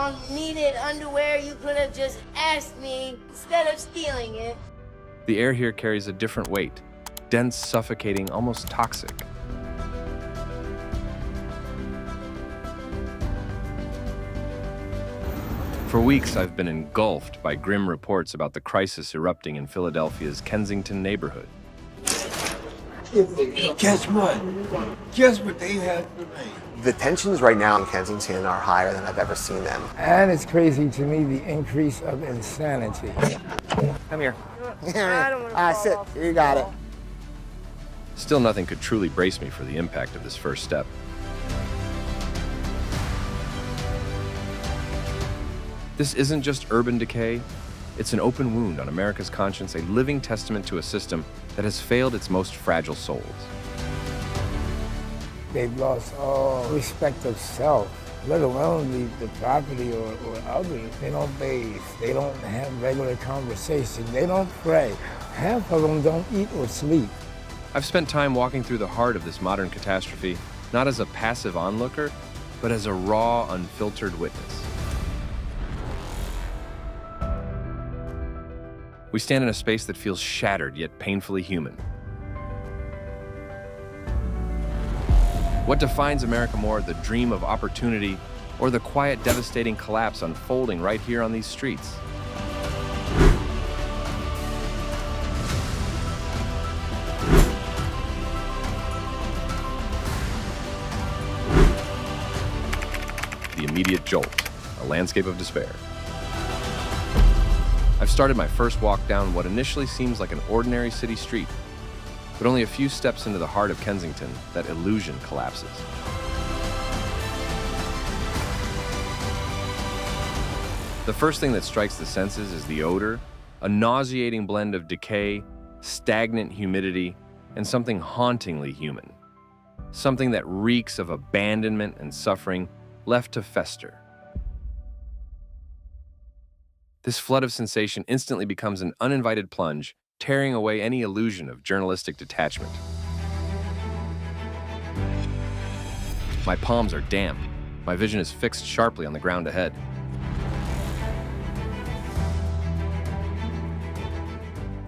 long needed underwear, you could have just asked me instead of stealing it. The air here carries a different weight, dense, suffocating, almost toxic. For weeks, I've been engulfed by grim reports about the crisis erupting in Philadelphia's Kensington neighborhood. Guess what? Guess what they had for me? The tensions right now in Kensington are higher than I've ever seen them. And it's crazy to me, the increase of insanity. Come here. I don't wanna fall Sit. off. You got it. Still, nothing could truly brace me for the impact of this first step. This isn't just urban decay. It's an open wound on America's conscience, a living testament to a system that has failed its most fragile souls. They've lost all respect of self, let alone the property or others. They don't bathe. They don't have regular conversation. They don't pray. Half of them don't eat or sleep. I've spent time walking through the heart of this modern catastrophe, not as a passive onlooker, but as a raw, unfiltered witness. We stand in a space that feels shattered yet painfully human. What defines America more, the dream of opportunity or the quiet, devastating collapse unfolding right here on these streets? The immediate jolt, a landscape of despair. I've started my first walk down what initially seems like an ordinary city street, but only a few steps into the heart of Kensington, that illusion collapses. The first thing that strikes the senses is the odor, a nauseating blend of decay, stagnant humidity, and something hauntingly human. Something that reeks of abandonment and suffering left to fester. This flood of sensation instantly becomes an uninvited plunge, tearing away any illusion of journalistic detachment. My palms are damp. My vision is fixed sharply on the ground ahead.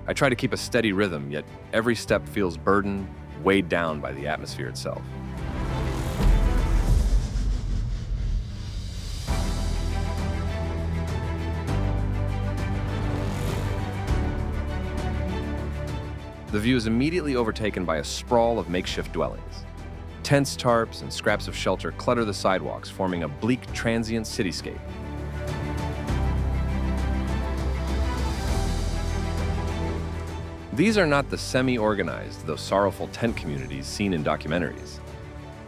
I try to keep a steady rhythm, yet every step feels burdened, weighed down by the atmosphere itself. The view is immediately overtaken by a sprawl of makeshift dwellings. Tents, tarps, and scraps of shelter clutter the sidewalks, forming a bleak, transient cityscape. These are not the semi-organized, though sorrowful tent communities seen in documentaries.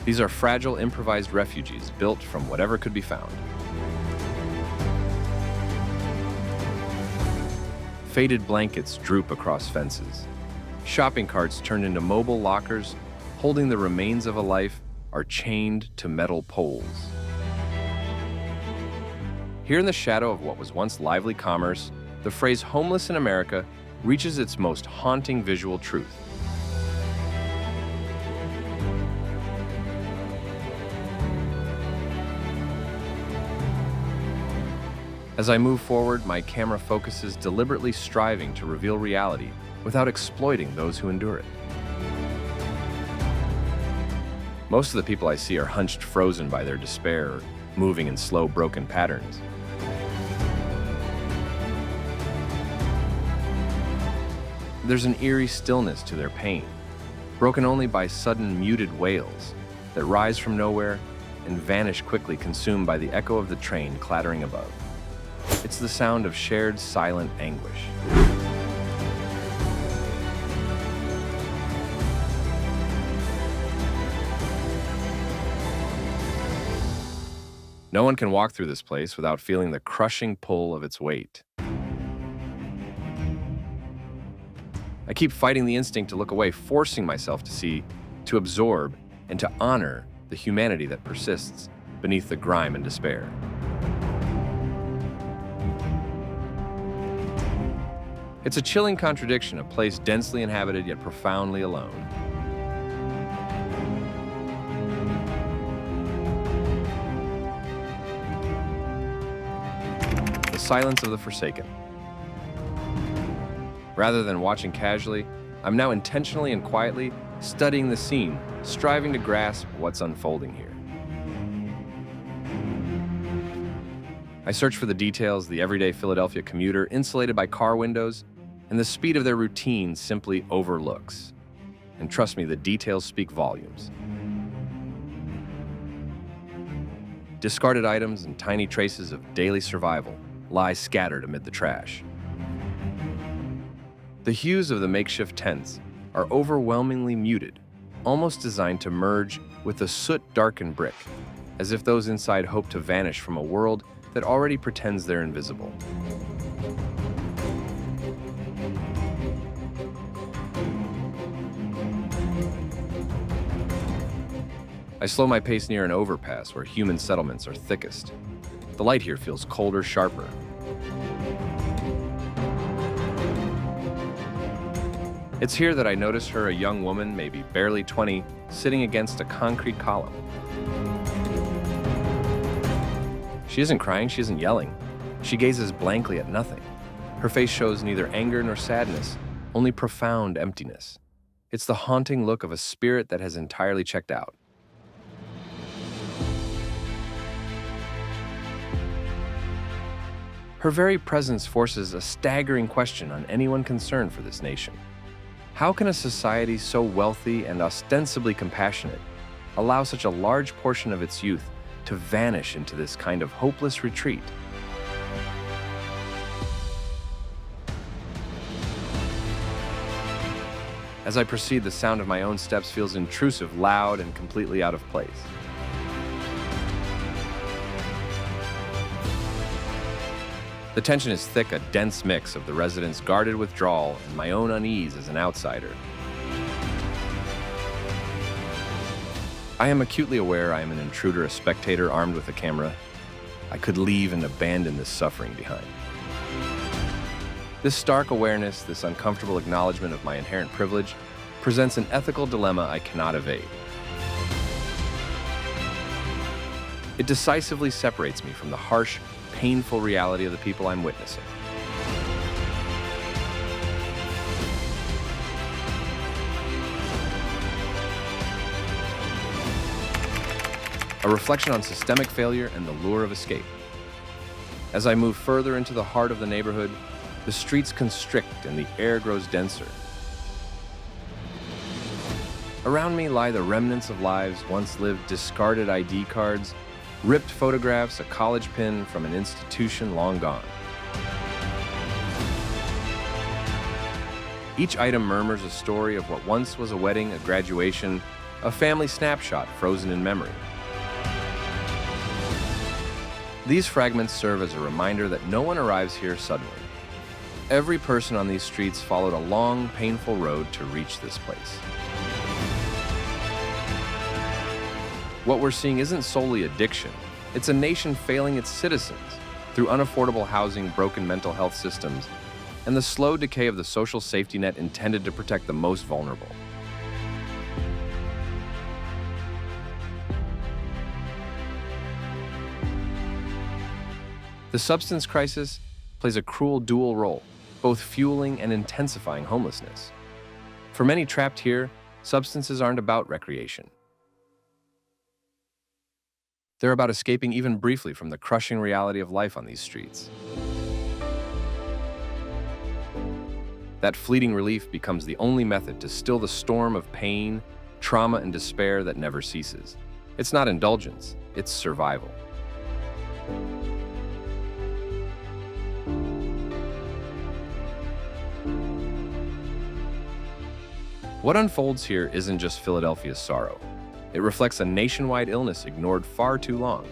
These are fragile, improvised refugees built from whatever could be found. Faded blankets droop across fences. Shopping carts turned into mobile lockers, holding the remains of a life, are chained to metal poles. Here in the shadow of what was once lively commerce, the phrase "homeless in America" reaches its most haunting visual truth. As I move forward, my camera focuses, deliberately striving to reveal reality without exploiting those who endure it. Most of the people I see are hunched frozen by their despair or moving in slow, broken patterns. There's an eerie stillness to their pain, broken only by sudden muted wails that rise from nowhere and vanish quickly, consumed by the echo of the train clattering above. It's the sound of shared, silent anguish. No one can walk through this place without feeling the crushing pull of its weight. I keep fighting the instinct to look away, forcing myself to see, to absorb, and to honor the humanity that persists beneath the grime and despair. It's a chilling contradiction, a place densely inhabited yet profoundly alone. silence of the forsaken. Rather than watching casually, I'm now intentionally and quietly studying the scene, striving to grasp what's unfolding here. I search for the details, the everyday Philadelphia commuter insulated by car windows, and the speed of their routine simply overlooks. And trust me, the details speak volumes. Discarded items and tiny traces of daily survival lie scattered amid the trash. The hues of the makeshift tents are overwhelmingly muted, almost designed to merge with the soot-darkened brick, as if those inside hope to vanish from a world that already pretends they're invisible. I slow my pace near an overpass where human settlements are thickest. The light here feels colder, sharper. It's here that I notice her, a young woman, maybe barely 20, sitting against a concrete column. She isn't crying, she isn't yelling. She gazes blankly at nothing. Her face shows neither anger nor sadness, only profound emptiness. It's the haunting look of a spirit that has entirely checked out. Her very presence forces a staggering question on anyone concerned for this nation. How can a society so wealthy and ostensibly compassionate allow such a large portion of its youth to vanish into this kind of hopeless retreat? As I proceed, the sound of my own steps feels intrusive, loud, and completely out of place. The tension is thick, a dense mix of the residents' guarded withdrawal and my own unease as an outsider. I am acutely aware I am an intruder, a spectator armed with a camera. I could leave and abandon this suffering behind. This stark awareness, this uncomfortable acknowledgement of my inherent privilege, presents an ethical dilemma I cannot evade. It decisively separates me from the harsh, painful reality of the people I'm witnessing. A reflection on systemic failure and the lure of escape. As I move further into the heart of the neighborhood, the streets constrict and the air grows denser. Around me lie the remnants of lives once lived, discarded ID cards, ripped photographs, a college pin from an institution long gone. Each item murmurs a story of what once was a wedding, a graduation, a family snapshot frozen in memory. These fragments serve as a reminder that no one arrives here suddenly. Every person on these streets followed a long, painful road to reach this place. What we're seeing isn't solely addiction. It's a nation failing its citizens through unaffordable housing, broken mental health systems, and the slow decay of the social safety net intended to protect the most vulnerable. The substance crisis plays a cruel dual role, both fueling and intensifying homelessness. For many trapped here, substances aren't about recreation. They're about escaping even briefly from the crushing reality of life on these streets. That fleeting relief becomes the only method to still the storm of pain, trauma, and despair that never ceases. It's not indulgence, it's survival. What unfolds here isn't just Philadelphia's sorrow. It reflects a nationwide illness ignored far too long.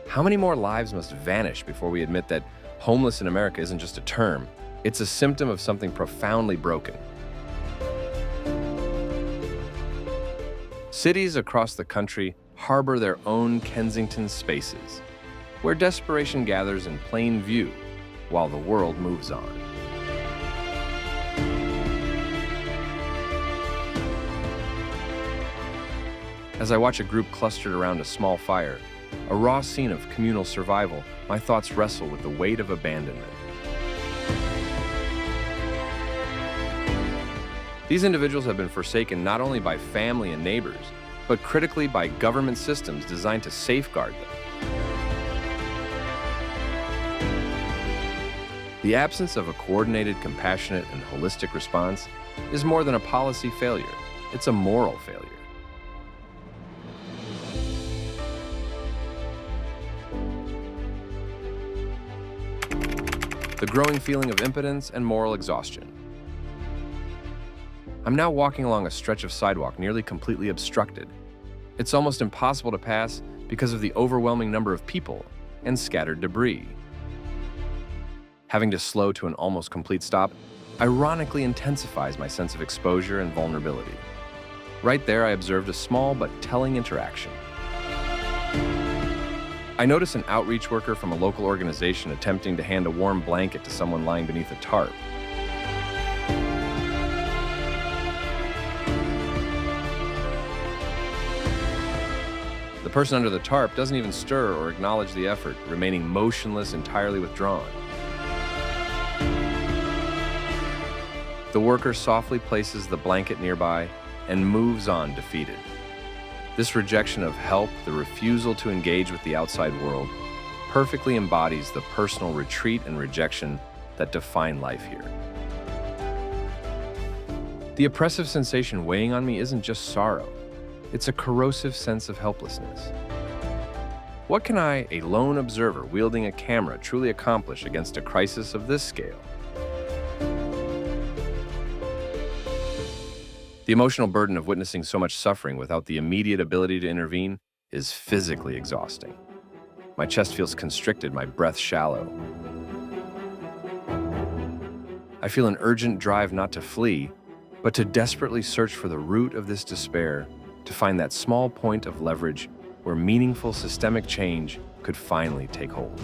How many more lives must vanish before we admit that homeless in America isn't just a term, it's a symptom of something profoundly broken? Cities across the country harbor their own Kensington spaces, where desperation gathers in plain view while the world moves on. As I watch a group clustered around a small fire, a raw scene of communal survival, my thoughts wrestle with the weight of abandonment. These individuals have been forsaken not only by family and neighbors, but critically by government systems designed to safeguard them. The absence of a coordinated, compassionate, and holistic response is more than a policy failure. It's a moral failure. The growing feeling of impotence and moral exhaustion. I'm now walking along a stretch of sidewalk nearly completely obstructed. It's almost impossible to pass because of the overwhelming number of people and scattered debris. Having to slow to an almost complete stop ironically intensifies my sense of exposure and vulnerability. Right there, I observed a small but telling interaction. I notice an outreach worker from a local organization attempting to hand a warm blanket to someone lying beneath a tarp. The person under the tarp doesn't even stir or acknowledge the effort, remaining motionless, entirely withdrawn. The worker softly places the blanket nearby and moves on defeated. This rejection of help, the refusal to engage with the outside world, perfectly embodies the personal retreat and rejection that define life here. The oppressive sensation weighing on me isn't just sorrow. It's a corrosive sense of helplessness. What can I, a lone observer wielding a camera, truly accomplish against a crisis of this scale? The emotional burden of witnessing so much suffering without the immediate ability to intervene is physically exhausting. My chest feels constricted, my breath shallow. I feel an urgent drive not to flee, but to desperately search for the root of this despair, to find that small point of leverage where meaningful systemic change could finally take hold.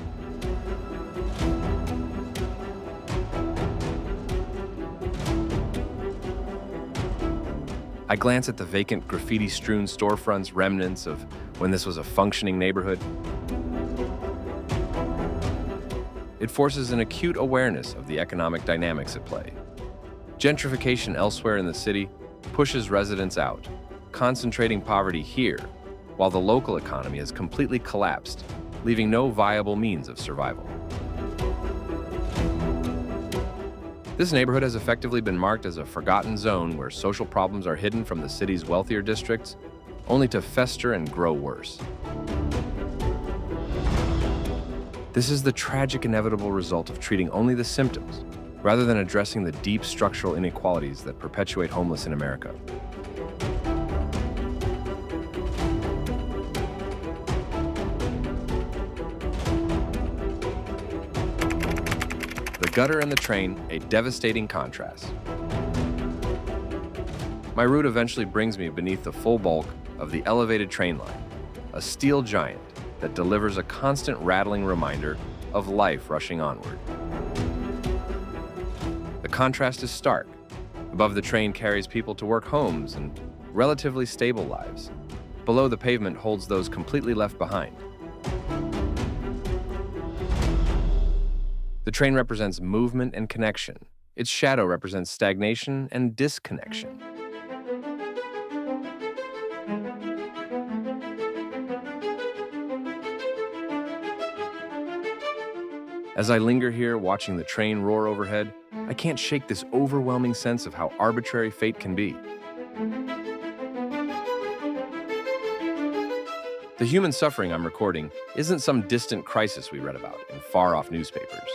I glance at the vacant, graffiti-strewn storefronts, remnants of when this was a functioning neighborhood. It forces an acute awareness of the economic dynamics at play. Gentrification elsewhere in the city pushes residents out, concentrating poverty here, while the local economy has completely collapsed, leaving no viable means of survival. This neighborhood has effectively been marked as a forgotten zone where social problems are hidden from the city's wealthier districts, only to fester and grow worse. This is the tragic inevitable result of treating only the symptoms, rather than addressing the deep structural inequalities that perpetuate homeless in America. The gutter and the train, a devastating contrast. My route eventually brings me beneath the full bulk of the elevated train line, a steel giant that delivers a constant rattling reminder of life rushing onward. The contrast is stark. Above, the train carries people to work homes and relatively stable lives. Below, the pavement holds those completely left behind. The train represents movement and connection. Its shadow represents stagnation and disconnection. As I linger here, watching the train roar overhead, I can't shake this overwhelming sense of how arbitrary fate can be. The human suffering I'm recording isn't some distant crisis we read about in far-off newspapers.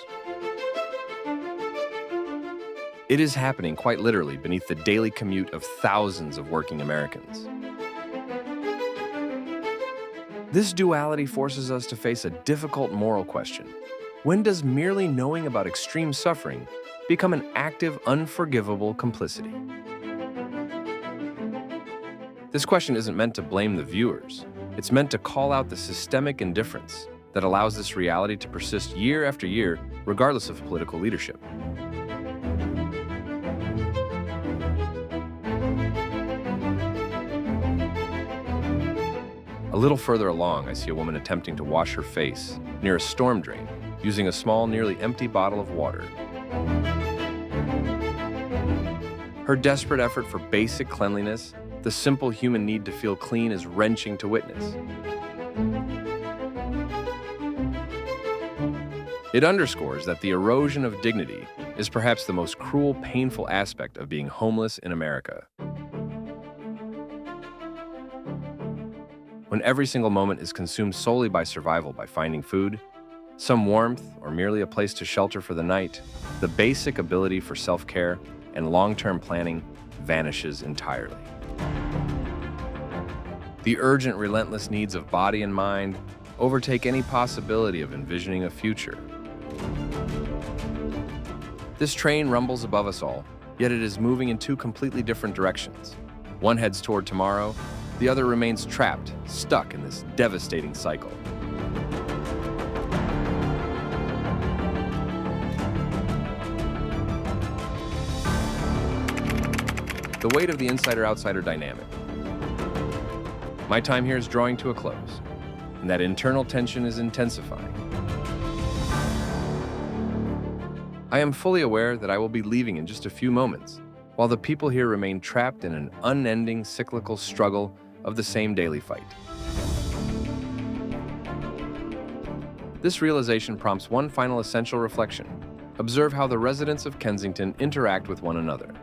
It is happening quite literally beneath the daily commute of thousands of working Americans. This duality forces us to face a difficult moral question. When does merely knowing about extreme suffering become an active, unforgivable complicity? This question isn't meant to blame the viewers. It's meant to call out the systemic indifference that allows this reality to persist year after year, regardless of political leadership. A little further along, I see a woman attempting to wash her face near a storm drain using a small, nearly empty bottle of water. Her desperate effort for basic cleanliness, the simple human need to feel clean, is wrenching to witness. It underscores that the erosion of dignity is perhaps the most cruel, painful aspect of being homeless in America. When every single moment is consumed solely by survival, by finding food, some warmth, or merely a place to shelter for the night, the basic ability for self-care and long-term planning vanishes entirely. The urgent, relentless needs of body and mind overtake any possibility of envisioning a future. This train rumbles above us all, yet it is moving in two completely different directions. One heads toward tomorrow, the other remains trapped, stuck in this devastating cycle. The weight of the insider-outsider dynamic. My time here is drawing to a close, and that internal tension is intensifying. I am fully aware that I will be leaving in just a few moments, while the people here remain trapped in an unending cyclical struggle of the same daily fight. This realization prompts one final essential reflection. Observe how the residents of Kensington interact with one another.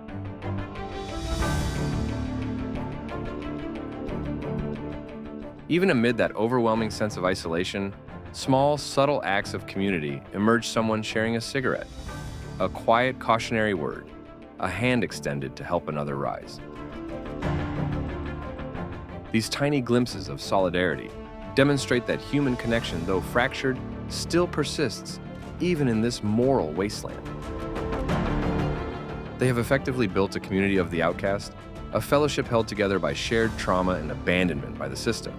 Even amid that overwhelming sense of isolation, small, subtle acts of community emerge: someone sharing a cigarette, a quiet cautionary word, a hand extended to help another rise. These tiny glimpses of solidarity demonstrate that human connection, though fractured, still persists, even in this moral wasteland. They have effectively built a community of the outcast, a fellowship held together by shared trauma and abandonment by the system.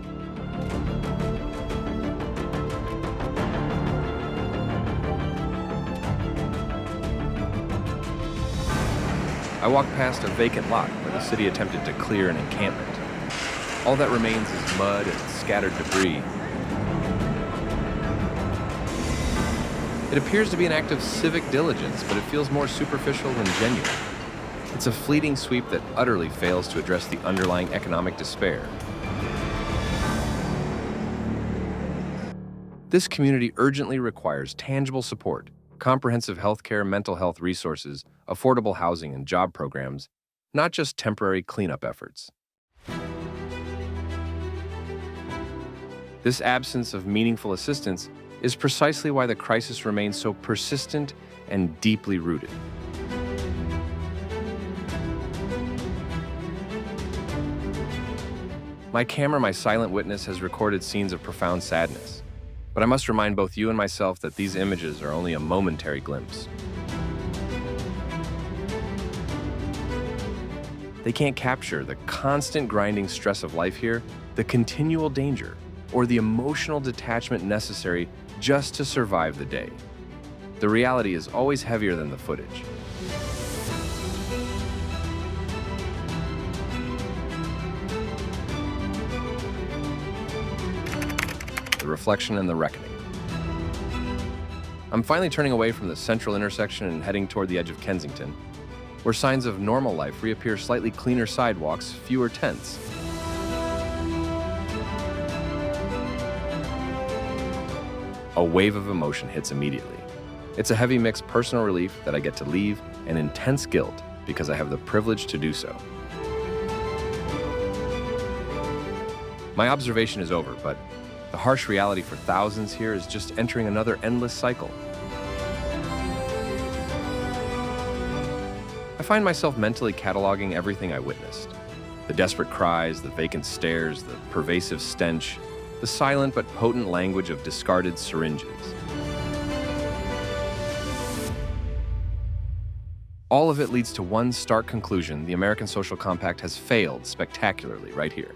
I walk past a vacant lot where the city attempted to clear an encampment. All that remains is mud and scattered debris. It appears to be an act of civic diligence, but it feels more superficial than genuine. It's a fleeting sweep that utterly fails to address the underlying economic despair. This community urgently requires tangible support, comprehensive healthcare, mental health resources, affordable housing, and job programs, not just temporary cleanup efforts. This absence of meaningful assistance is precisely why the crisis remains so persistent and deeply rooted. My camera, my silent witness, has recorded scenes of profound sadness, but I must remind both you and myself that these images are only a momentary glimpse. They can't capture the constant grinding stress of life here, the continual danger, or the emotional detachment necessary just to survive the day. The reality is always heavier than the footage. The reflection and the reckoning. I'm finally turning away from the central intersection and heading toward the edge of Kensington, where signs of normal life reappear: slightly cleaner sidewalks, fewer tents. A wave of emotion hits immediately. It's a heavy mix: personal relief that I get to leave and intense guilt because I have the privilege to do so. My observation is over, but the harsh reality for thousands here is just entering another endless cycle. I find myself mentally cataloging everything I witnessed. The desperate cries, the vacant stares, the pervasive stench, the silent but potent language of discarded syringes. All of it leads to one stark conclusion: the American social compact has failed spectacularly right here.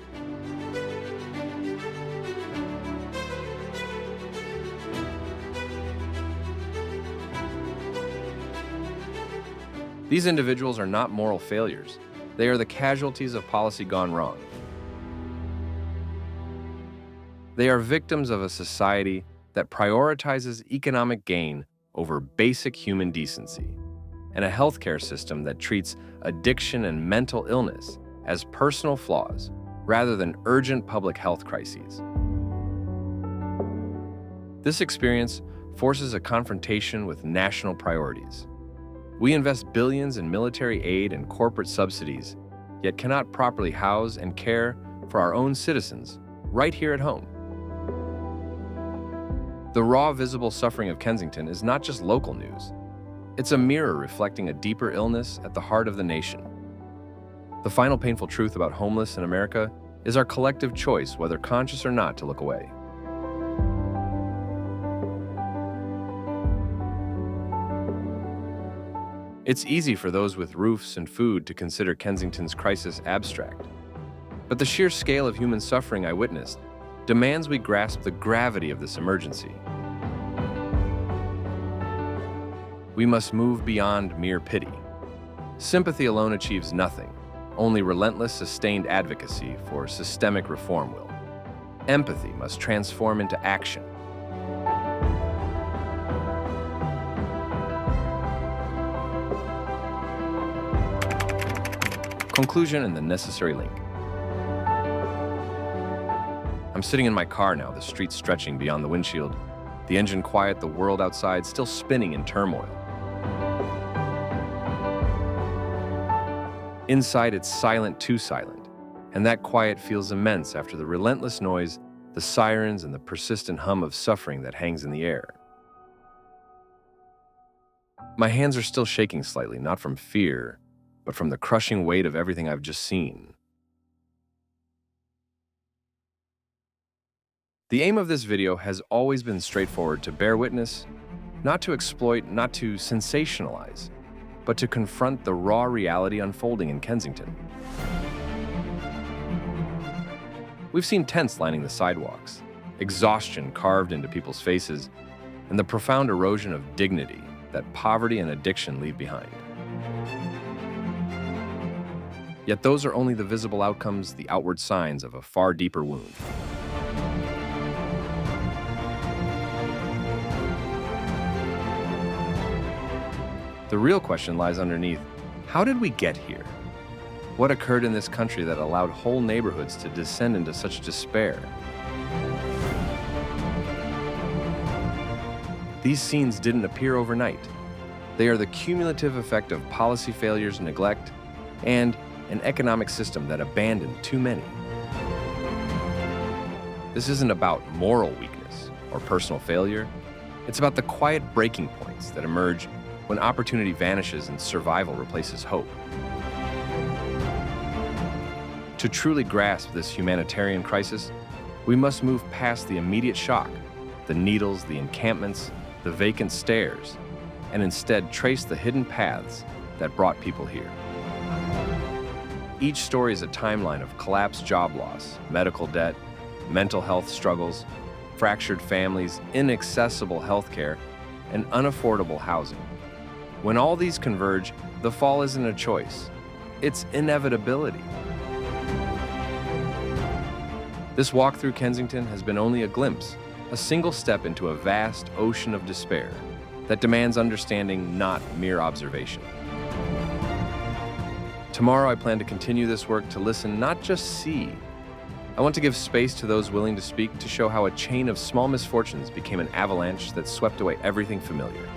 These individuals are not moral failures. They are the casualties of policy gone wrong. They are victims of a society that prioritizes economic gain over basic human decency, and a healthcare system that treats addiction and mental illness as personal flaws rather than urgent public health crises. This experience forces a confrontation with national priorities. We invest billions in military aid and corporate subsidies, yet cannot properly house and care for our own citizens right here at home. The raw, visible suffering of Kensington is not just local news. It's a mirror reflecting a deeper illness at the heart of the nation. The final painful truth about homeless in America is our collective choice, whether conscious or not, to look away. It's easy for those with roofs and food to consider Kensington's crisis abstract. But the sheer scale of human suffering I witnessed demands we grasp the gravity of this emergency. We must move beyond mere pity. Sympathy alone achieves nothing. Only relentless, sustained advocacy for systemic reform will. Empathy must transform into action. Conclusion and the necessary link. I'm sitting in my car now, the streets stretching beyond the windshield, the engine quiet, the world outside still spinning in turmoil. Inside, it's silent, too silent, and that quiet feels immense after the relentless noise, the sirens, and the persistent hum of suffering that hangs in the air. My hands are still shaking slightly, not from fear, but from the crushing weight of everything I've just seen. The aim of this video has always been straightforward: to bear witness, not to exploit, not to sensationalize, but to confront the raw reality unfolding in Kensington. We've seen tents lining the sidewalks, exhaustion carved into people's faces, and the profound erosion of dignity that poverty and addiction leave behind. Yet those are only the visible outcomes, the outward signs of a far deeper wound. The real question lies underneath: how did we get here? What occurred in this country that allowed whole neighborhoods to descend into such despair? These scenes didn't appear overnight. They are the cumulative effect of policy failures, neglect, and an economic system that abandoned too many. This isn't about moral weakness or personal failure. It's about the quiet breaking points that emerge when opportunity vanishes and survival replaces hope. To truly grasp this humanitarian crisis, we must move past the immediate shock, the needles, the encampments, the vacant stairs, and instead trace the hidden paths that brought people here. Each story is a timeline of collapsed job loss, medical debt, mental health struggles, fractured families, inaccessible healthcare, and unaffordable housing. When all these converge, the fall isn't a choice, it's inevitability. This walk through Kensington has been only a glimpse, a single step into a vast ocean of despair that demands understanding, not mere observation. Tomorrow I plan to continue this work, to listen, not just see. I want to give space to those willing to speak, to show how a chain of small misfortunes became an avalanche that swept away everything familiar.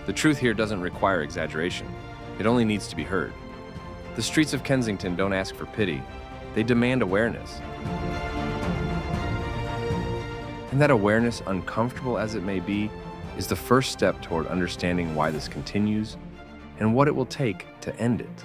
The truth here doesn't require exaggeration. It only needs to be heard. The streets of Kensington don't ask for pity. They demand awareness. And that awareness, uncomfortable as it may be, is the first step toward understanding why this continues and what it will take to end it.